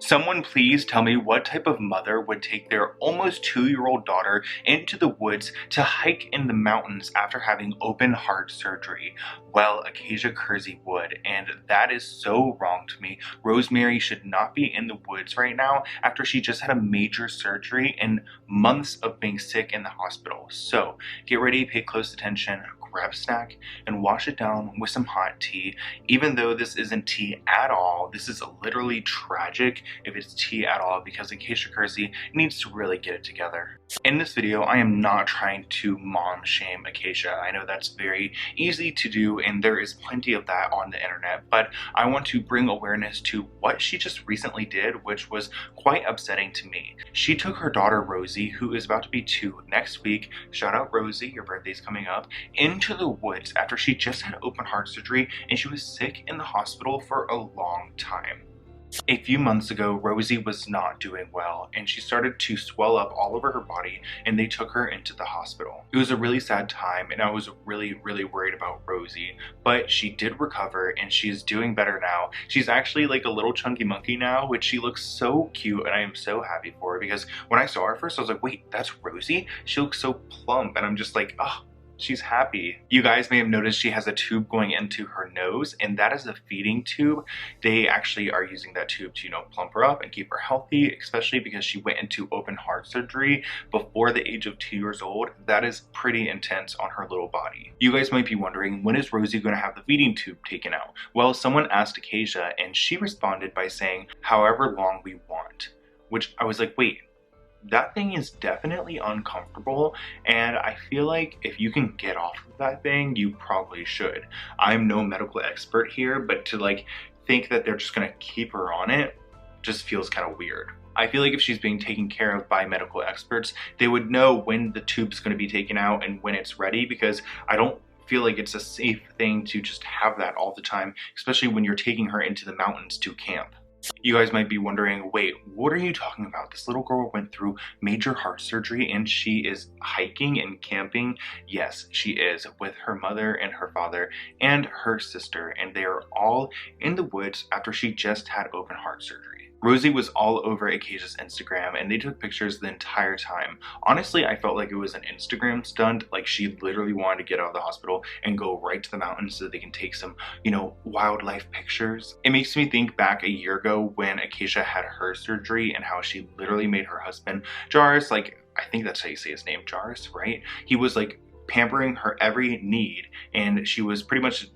Someone please tell me what type of mother would take their almost 2-year-old daughter into the woods to hike in the mountains after having open heart surgery. Well, Acacia Kersey would, and that is so wrong to me. Rosemary should not be in the woods right now after she just had a major surgery and months of being sick in the hospital. So get ready, pay close attention, grab a snack, and wash it down with some hot tea. Even though this isn't tea at all, this is literally tragic if it's tea at all, because Acacia Kersey needs to really get it together. In this video, I am not trying to mom shame Acacia. I know that's very easy to do, and there is plenty of that on the internet, but I want to bring awareness to what she just recently did, which was quite upsetting to me. She took her daughter Rosie, who is about to be 2 next week, shout out Rosie, your birthday's coming up, into the woods after she just had open heart surgery and she was sick in the hospital for a long time. A few months ago, Rosie was not doing well and she started to swell up all over her body, and they took her into the hospital. It was a really sad time and I was really worried about Rosie, but she did recover and she's doing better now. She's actually like a little chunky monkey now, which she looks so cute, and I am so happy for her because when I saw her first I was like, wait, that's Rosie? She looks so plump, and I'm just like, oh, she's happy. You guys may have noticed she has a tube going into her nose, and that is a feeding tube. They actually are using that tube to, plump her up and keep her healthy, especially because she went into open heart surgery before the age of 2 years old. That is pretty intense on her little body. You guys might be wondering, when is Rosie going to have the feeding tube taken out? Well, someone asked Acacia and she responded by saying, however long we want, which I was like, wait, that thing is definitely uncomfortable, and I feel like if you can get off of that thing, you probably should. I'm no medical expert here, but to think that they're just gonna keep her on it just feels kind of weird. I feel like if she's being taken care of by medical experts, they would know when the tube's gonna be taken out and when it's ready, because I don't feel like it's a safe thing to just have that all the time, especially when you're taking her into the mountains to camp. You guys might be wondering, wait, what are you talking about? This little girl went through major heart surgery and she is hiking and camping? Yes, she is, with her mother and her father and her sister, and they are all in the woods after she just had open heart surgery. Rosie was all over Acacia's Instagram and they took pictures the entire time. Honestly, I felt like it was an Instagram stunt. Like, she literally wanted to get out of the hospital and go right to the mountains so they can take some, wildlife pictures. It makes me think back a year ago when Acacia had her surgery and how she literally made her husband, Jairus, I think that's how you say his name, Jairus, right? He was pampering her every need, and she was pretty much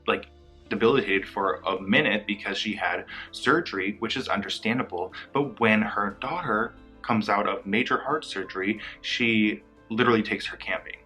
debilitated for a minute because she had surgery, which is understandable. But when her daughter comes out of major heart surgery, she literally takes her camping.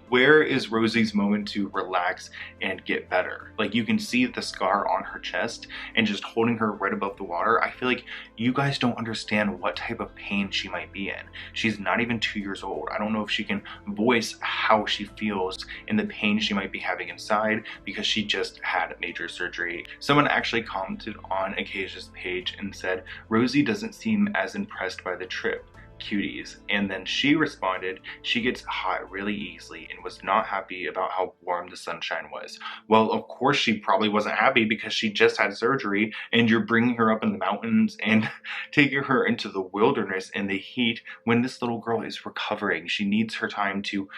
Where is Rosie's moment to relax and get better? You can see the scar on her chest, and just holding her right above the water, I feel like you guys don't understand what type of pain she might be in. She's not even 2 years old. I don't know if she can voice how she feels and the pain she might be having inside because she just had major surgery. Someone actually commented on Acacia's page and said, Rosie doesn't seem as impressed by the trip. Cuties. And then she responded, she gets hot really easily and was not happy about how warm the sunshine was. Well, of course she probably wasn't happy because she just had surgery and you're bringing her up in the mountains and taking her into the wilderness in the heat when this little girl is recovering. She needs her time to,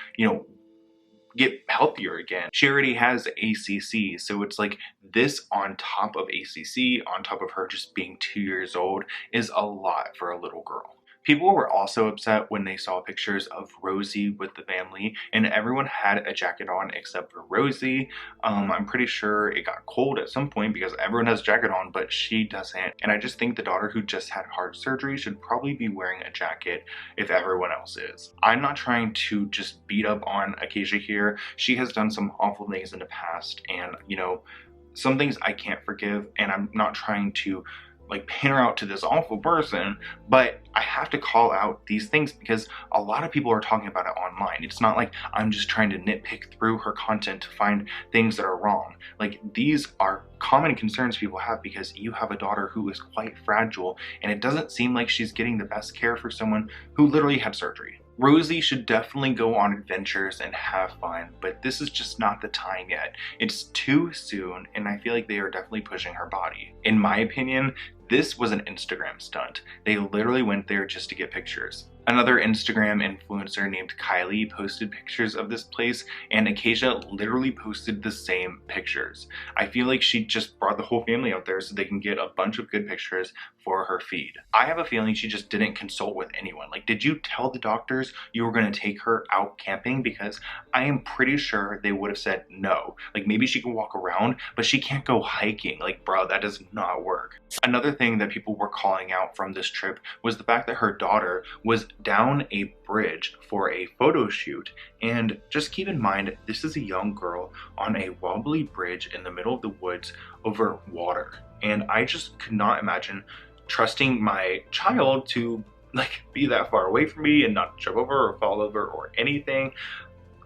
get healthier again. She already has ACC, so it's this on top of ACC, on top of her just being 2 years old, is a lot for a little girl. People were also upset when they saw pictures of Rosie with the family, and everyone had a jacket on except for Rosie. I'm pretty sure it got cold at some point because everyone has a jacket on, but she doesn't. And I just think the daughter who just had heart surgery should probably be wearing a jacket if everyone else is. I'm not trying to just beat up on Acacia here. She has done some awful things in the past, and some things I can't forgive, and I'm not trying to paint her out to this awful person, but I have to call out these things because a lot of people are talking about it online. It's not like I'm just trying to nitpick through her content to find things that are wrong. These are common concerns people have because you have a daughter who is quite fragile, and it doesn't seem like she's getting the best care for someone who literally had surgery. Rosie should definitely go on adventures and have fun, but this is just not the time yet. It's too soon, and I feel like they are definitely pushing her body. In my opinion, This was an Instagram stunt. They literally went there just to get pictures. Another Instagram influencer named Kylie posted pictures of this place, and Acacia literally posted the same pictures. I feel like she just brought the whole family out there so they can get a bunch of good pictures for her feed. I have a feeling she just didn't consult with anyone. Like, did you tell the doctors you were going to take her out camping? Because I am pretty sure they would have said no. Like, maybe she can walk around, but she can't go hiking. Like, bro, that does not work. Another thing that people were calling out from this trip was the fact that her daughter was down a bridge for a photo shoot. And just keep in mind, this is a young girl on a wobbly bridge in the middle of the woods over water. And I just could not imagine trusting my child to like be that far away from me and not jump over or fall over or anything.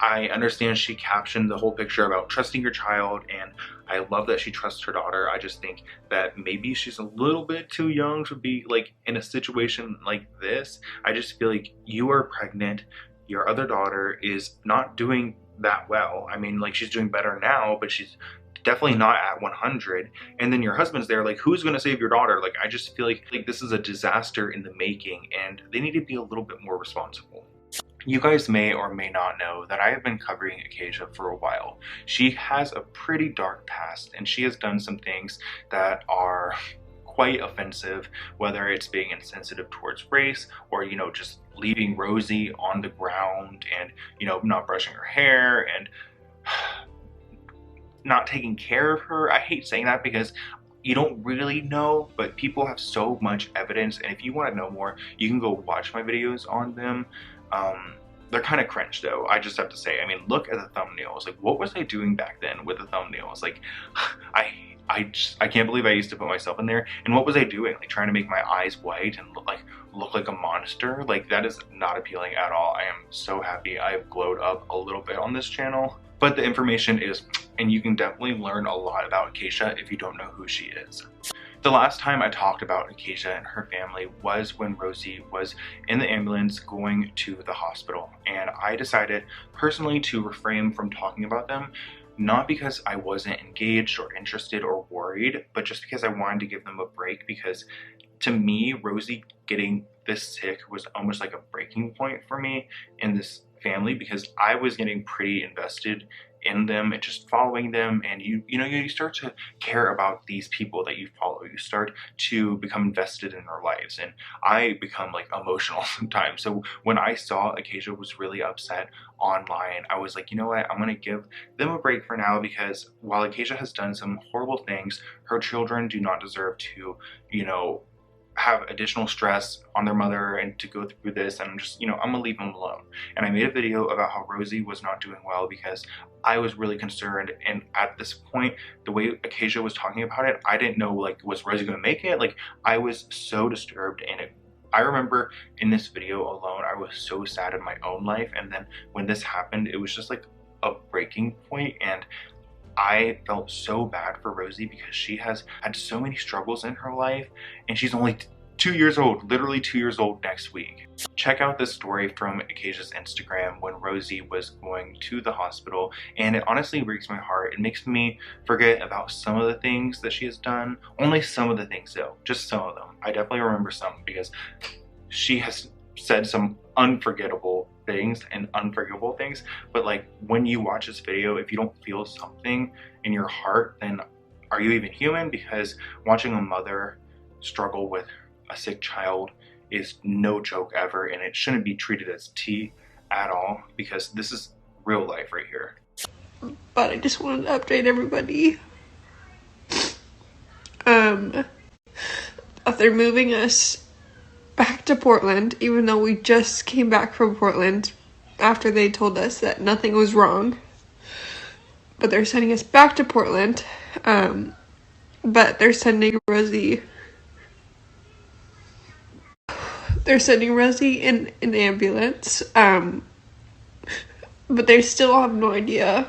I understand she captioned the whole picture about trusting your child, and I love that she trusts her daughter. I just think that maybe she's a little bit too young to be like in a situation like this. I just feel like you are pregnant, your other daughter is not doing that well. I mean, like, she's doing better now, but she's definitely not at 100. And then your husband's there, like, who's gonna save your daughter? Like, I just feel like this is a disaster in the making, and they need to be a little bit more responsible. You guys may or may not know that I have been covering Acacia for a while. She has a pretty dark past, and she has done some things that are quite offensive, whether it's being insensitive towards race or, you know, just leaving Rosie on the ground and, you know, not brushing her hair and not taking care of her. I hate saying that because you don't really know, but people have so much evidence, and if you want to know more, you can go watch my videos on them. They're kind of cringe though, I just have to say. I mean, look at the thumbnails. Like, what was I doing back then with the thumbnails? Like, I can't believe I used to put myself in there. And what was I doing? Like, trying to make my eyes white and look like a monster? Like, that is not appealing at all. I am so happy I've glowed up a little bit on this channel. But the information is, and you can definitely learn a lot about Acacia if you don't know who she is. The last time I talked about Acacia and her family was when Rosie was in the ambulance going to the hospital, and I decided personally to refrain from talking about them, not because I wasn't engaged or interested or worried, but just because I wanted to give them a break, because to me, Rosie getting this sick was almost like a breaking point for me in this family, because I was getting pretty invested in them and just following them, and you start to care about these people that you follow. You start to become invested in their lives, and I become like emotional sometimes. So when I saw Acacia was really upset online, I was like, you know what, I'm gonna give them a break for now, because while Acacia has done some horrible things, her children do not deserve to, you know, have additional stress on their mother and to go through this, and I'm just, I'm gonna leave them alone. And I made a video about how Rosie was not doing well because I was really concerned, and at this point, the way Acacia was talking about it, I didn't know, like, was Rosie gonna make it? Like, I was so disturbed, and I remember in this video alone, I was so sad in my own life, and then when this happened, it was just like a breaking point, and I felt so bad for Rosie because she has had so many struggles in her life, and she's only 2 years old, literally 2 years old next week. Check out this story from Acacia's Instagram when Rosie was going to the hospital, and it honestly breaks my heart. It makes me forget about some of the things that she has done. Only some of the things though, just some of them. I definitely remember some because she has said some unforgettable things and unforgivable things, but like, when you watch this video, if you don't feel something in your heart, then are you even human? Because watching a mother struggle with a sick child is no joke ever, and it shouldn't be treated as tea at all, because this is real life right here. But I just wanted to update everybody that they're moving us back to Portland, even though we just came back from Portland after they told us that nothing was wrong. But they're sending us back to Portland, but they're sending Rosie in an ambulance, but they still have no idea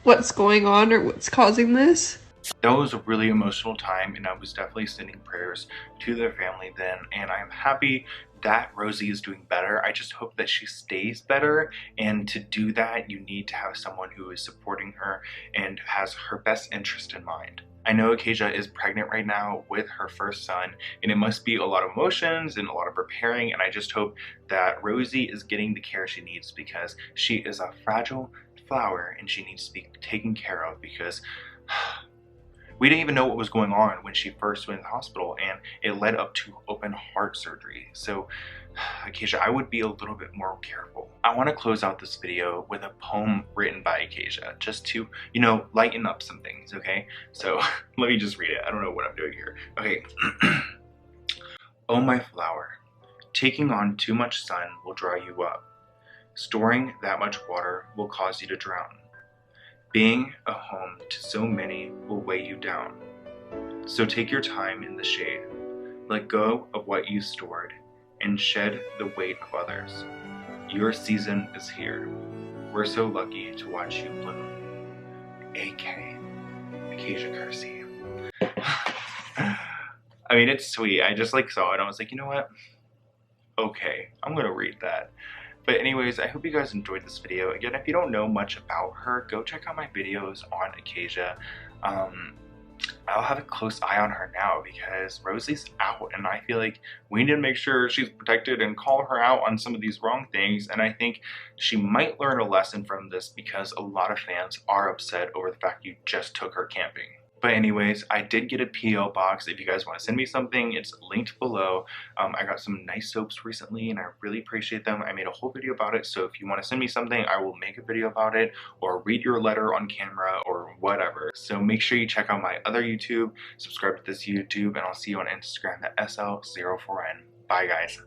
what's going on or what's causing this. That was a really emotional time, and I was definitely sending prayers to their family then, and I'm happy that Rosie is doing better. I just hope that she stays better, and to do that, you need to have someone who is supporting her and has her best interest in mind. I know Acacia is pregnant right now with her first son, and it must be a lot of emotions and a lot of preparing, and I just hope that Rosie is getting the care she needs, because she is a fragile flower and she needs to be taken care of, because we didn't even know what was going on when she first went to the hospital, and it led up to open heart surgery. So, Acacia, I would be a little bit more careful. I want to close out this video with a poem written by Acacia, just to, lighten up some things, okay? So, let me just read it. I don't know what I'm doing here. Okay. Oh, my flower, taking on too much sun will dry you up. Storing that much water will cause you to drown. Being a home to so many will weigh you down. So take your time in the shade. Let go of what you stored and shed the weight of others. Your season is here. We're so lucky to watch you bloom. A.K. Acacia Kersey. I mean, it's sweet. I just saw it and I was like, you know what? Okay, I'm gonna read that. But anyways, I hope you guys enjoyed this video. Again, if you don't know much about her, go check out my videos on Acacia. I'll have a close eye on her now because Rosie's out, and I feel like we need to make sure she's protected and call her out on some of these wrong things. And I think she might learn a lesson from this, because a lot of fans are upset over the fact you just took her camping. But anyways, I did get a P.O. box. If you guys want to send me something, it's linked below. I got some nice soaps recently and I really appreciate them. I made a whole video about it, so if you want to send me something, I will make a video about it or read your letter on camera or whatever. So make sure you check out my other YouTube, subscribe to this YouTube, and I'll see you on Instagram at SL04N. Bye guys.